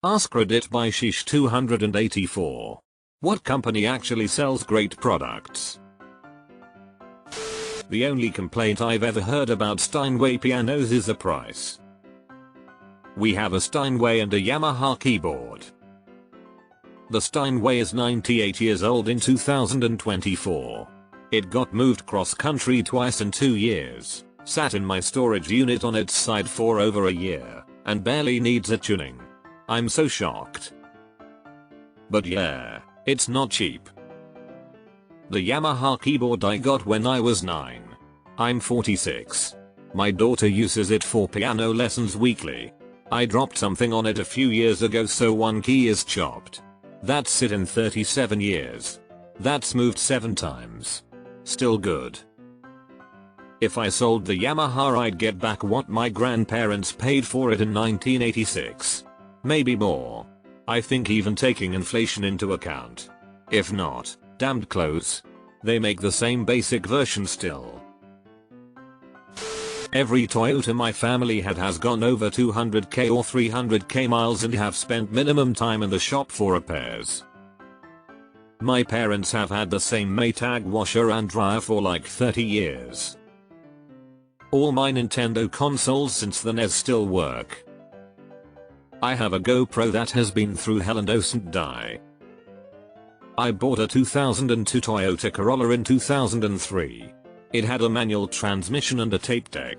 AskReddit by Shish 284. What company actually sells great products? The only complaint I've ever heard about Steinway pianos is the price. We have a Steinway and a Yamaha keyboard. The Steinway is 98 years old in 2024. It got moved cross-country twice in 2 years, sat in my storage unit on its side for over a year, and barely needs a tuning. I'm so shocked. But yeah, it's not cheap. The Yamaha keyboard I got when I was 9. I'm 46. My daughter uses it for piano lessons weekly. I dropped something on it a few years ago, so one key is chopped. That's it in 37 years. That's moved 7 times. Still good. If I sold the Yamaha, I'd get back what my grandparents paid for it in 1986. Maybe more. I think even taking inflation into account. If not, damned close. They make the same basic version still. Every Toyota my family has gone over 200k or 300k miles and have spent minimum time in the shop for repairs. My parents have had the same Maytag washer and dryer for like 30 years. All my Nintendo consoles since the NES still work. I have a GoPro that has been through hell and doesn't die. I bought a 2002 Toyota Corolla in 2003. It had a manual transmission and a tape deck.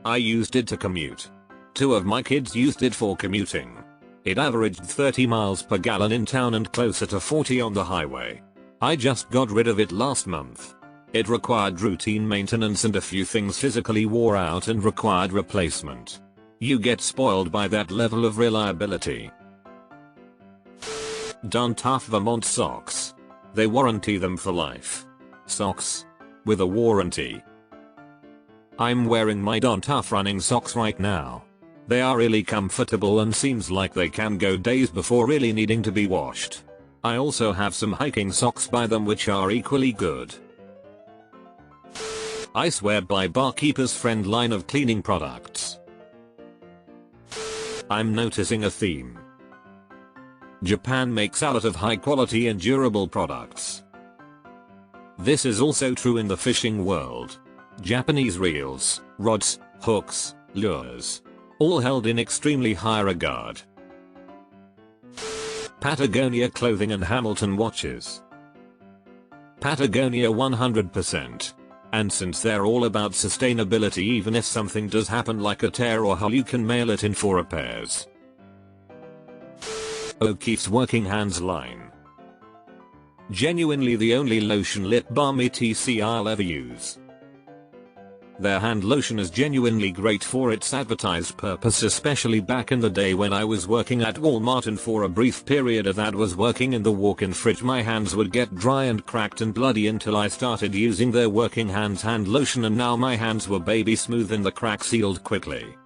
I used it to commute. 2 of my kids used it for commuting. It averaged 30 miles per gallon in town and closer to 40 on the highway. I just got rid of it last month. It required routine maintenance and a few things physically wore out and required replacement. You get spoiled by that level of reliability. Tough Vermont socks. They warranty them for life. Socks? With a warranty. I'm wearing my Tough running socks right now. They are really comfortable and seems like they can go days before really needing to be washed. I also have some hiking socks by them which are equally good. I swear by Barkeeper's Friend line of cleaning products. I'm noticing a theme. Japan makes a lot of high quality and durable products. This is also true in the fishing world. Japanese reels, rods, hooks, lures. All held in extremely high regard. Patagonia clothing and Hamilton watches. Patagonia 100%. And since they're all about sustainability, even if something does happen like a tear or hull, you can mail it in for repairs. O'Keeffe's Working Hands line. Genuinely the only lotion lip balm etc I'll ever use. Their hand lotion is genuinely great for its advertised purpose, especially back in the day when I was working at Walmart, and for a brief period of that was working in the walk-in fridge. My hands would get dry and cracked and bloody until I started using their Working Hands hand lotion, and now my hands were baby smooth and the crack sealed quickly.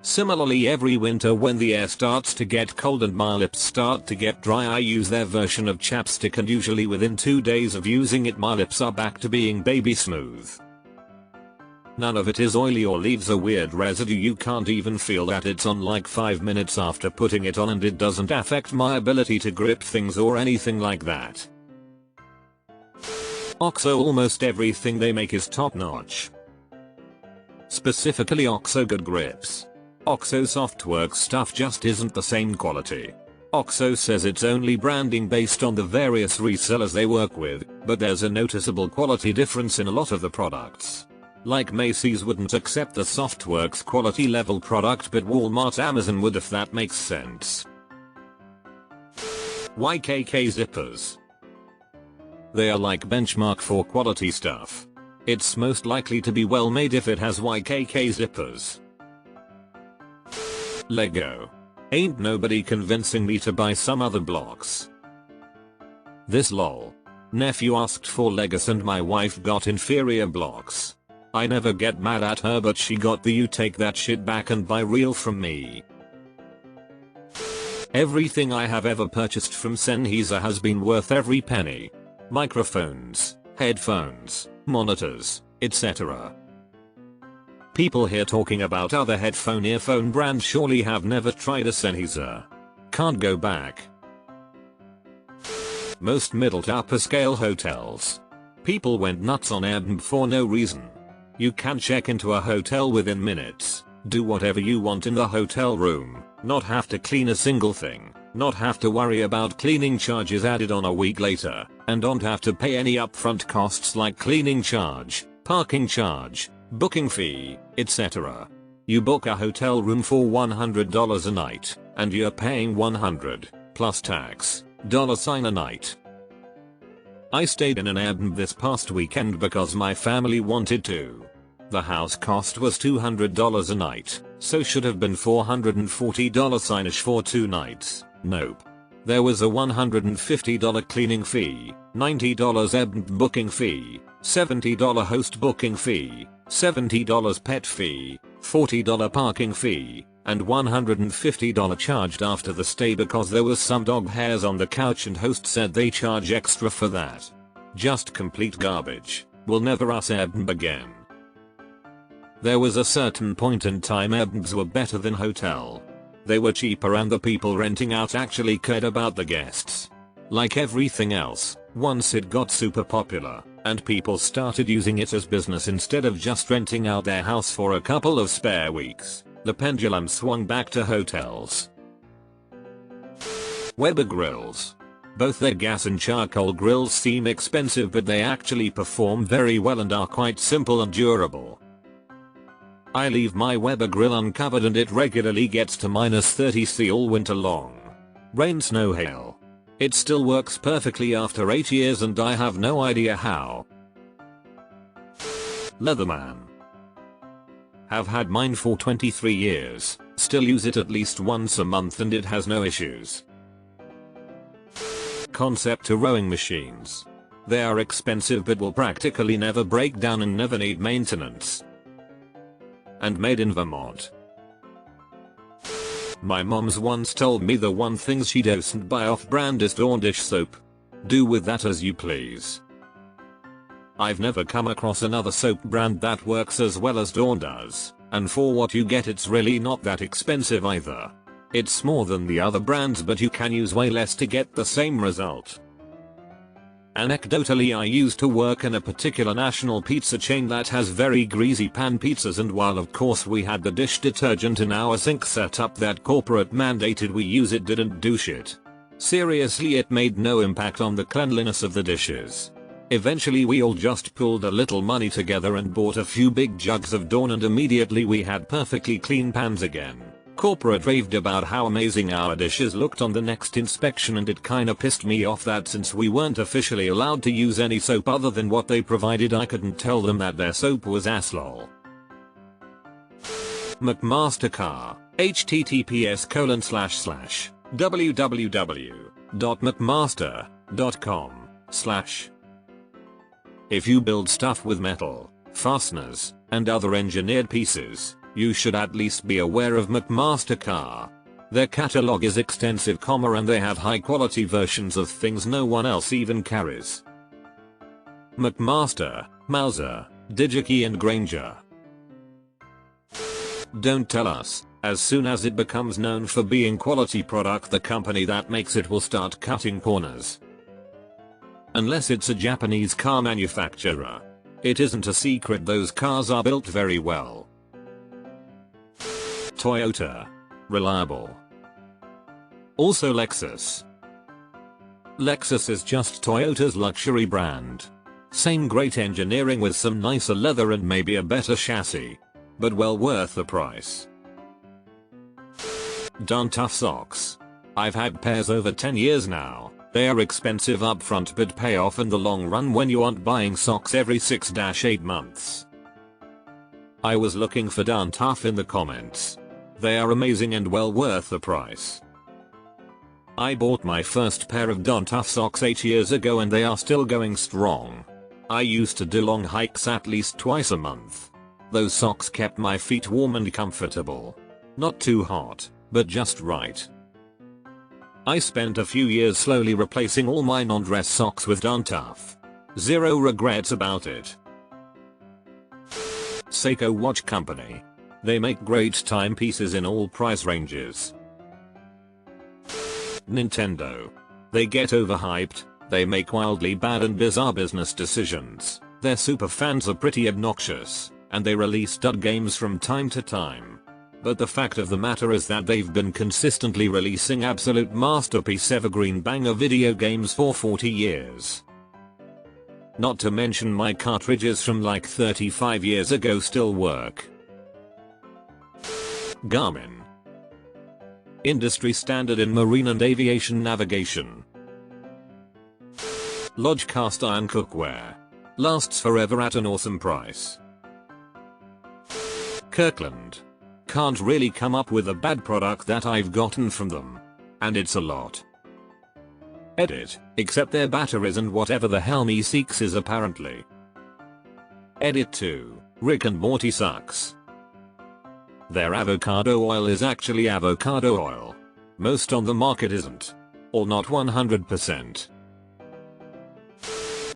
Similarly, every winter when the air starts to get cold and my lips start to get dry, I use their version of chapstick, and usually within 2 days of using it my lips are back to being baby smooth. None of it is oily or leaves a weird residue. You can't even feel that it's on like 5 minutes after putting it on, and it doesn't affect my ability to grip things or anything like that. OXO, almost everything they make is top notch. Specifically OXO good grips. OXO Softworks stuff just isn't the same quality. OXO says it's only branding based on the various resellers they work with, but there's a noticeable quality difference in a lot of the products. Like Macy's wouldn't accept the Softworks quality level product, but Walmart, Amazon would, if that makes sense. YKK zippers. They are like benchmark for quality stuff. It's most likely to be well made if it has YKK zippers. Lego. Ain't nobody convincing me to buy some other blocks. This lol. Nephew asked for Legos and my wife got inferior blocks. I never get mad at her, but she got the "you take that shit back and buy real" from me. Everything I have ever purchased from Sennheiser has been worth every penny. Microphones, headphones, monitors, etc. People here talking about other headphone earphone brands surely have never tried a Sennheiser. Can't go back. Most middle to upper scale hotels. People went nuts on Airbnb for no reason. You can check into a hotel within minutes, do whatever you want in the hotel room, not have to clean a single thing, not have to worry about cleaning charges added on a week later, and don't have to pay any upfront costs like cleaning charge, parking charge, booking fee, etc. You book a hotel room for $100 a night, and you're paying $100 plus tax $a night. I stayed in an Airbnb this past weekend because my family wanted to. The house cost was $200 a night, so should have been $440 for 2 nights. Nope. There was a $150 cleaning fee, $90 Airbnb booking fee, $70 host booking fee, $70 pet fee, $40 parking fee, and $150 charged after the stay because there was some dog hairs on the couch and host said they charge extra for that. Just complete garbage. Will never us Airbnb again. There was a certain point in time Airbnbs were better than hotel. They were cheaper and the people renting out actually cared about the guests. Like everything else, once it got super popular, and people started using it as business instead of just renting out their house for a couple of spare weeks, the pendulum swung back to hotels. Weber grills. Both their gas and charcoal grills seem expensive but they actually perform very well and are quite simple and durable. I leave my Weber grill uncovered and it regularly gets to -30°C all winter long. Rain, snow, hail. It still works perfectly after 8 years and I have no idea how. Leatherman. Have had mine for 23 years, still use it at least once a month and it has no issues. Concept rowing machines. They are expensive but will practically never break down and never need maintenance. And made in Vermont. My mom's once told me the one thing she doesn't buy off-brand is Dawn dish soap. Do with that as you please. I've never come across another soap brand that works as well as Dawn does, and for what you get it's really not that expensive either. It's more than the other brands but you can use way less to get the same result. Anecdotally, I used to work in a particular national pizza chain that has very greasy pan pizzas, and while of course we had the dish detergent in our sink set up that corporate mandated we use, it didn't do shit. Seriously, it made no impact on the cleanliness of the dishes. Eventually we all just pulled a little money together and bought a few big jugs of Dawn and immediately we had perfectly clean pans again. Corporate raved about how amazing our dishes looked on the next inspection and it kinda pissed me off that since we weren't officially allowed to use any soap other than what they provided, I couldn't tell them that their soap was ass-lol. McMaster car. https://www.mcmaster.com/ If you build stuff with metal, fasteners, and other engineered pieces, you should at least be aware of McMaster car. Their catalog is extensive, and they have high quality versions of things no one else even carries. McMaster, Mauser, DigiKey and Granger. Don't tell us, as soon as it becomes known for being quality product, the company that makes it will start cutting corners. Unless it's a Japanese car manufacturer. It isn't a secret those cars are built very well. Toyota. Reliable. Also Lexus. Lexus is just Toyota's luxury brand. Same great engineering with some nicer leather and maybe a better chassis. But well worth the price. Darn tough socks. I've had pairs over 10 years now. They are expensive upfront but pay off in the long run when you aren't buying socks every 6-8 months. I was looking for Darn Tough in the comments. They are amazing and well worth the price. I bought my first pair of Darn Tough socks 8 years ago and they are still going strong. I used to do long hikes at least twice a month. Those socks kept my feet warm and comfortable. Not too hot, but just right. I spent a few years slowly replacing all my non-dress socks with Darn Tough. Zero regrets about it. Seiko Watch Company. They make great timepieces in all price ranges. Nintendo. They get overhyped, they make wildly bad and bizarre business decisions, their super fans are pretty obnoxious, and they release dud games from time to time. But the fact of the matter is that they've been consistently releasing absolute masterpiece evergreen banger video games for 40 years. Not to mention my cartridges from like 35 years ago still work. Garmin. Industry standard in marine and aviation navigation. Lodge cast iron cookware. Lasts forever at an awesome price. Kirkland. Can't really come up with a bad product that I've gotten from them. And it's a lot. Edit, except their batteries and whatever the hell me seeks is apparently. Edit 2, Rick and Morty sucks. Their avocado oil is actually avocado oil. Most on the market isn't. Or not 100%.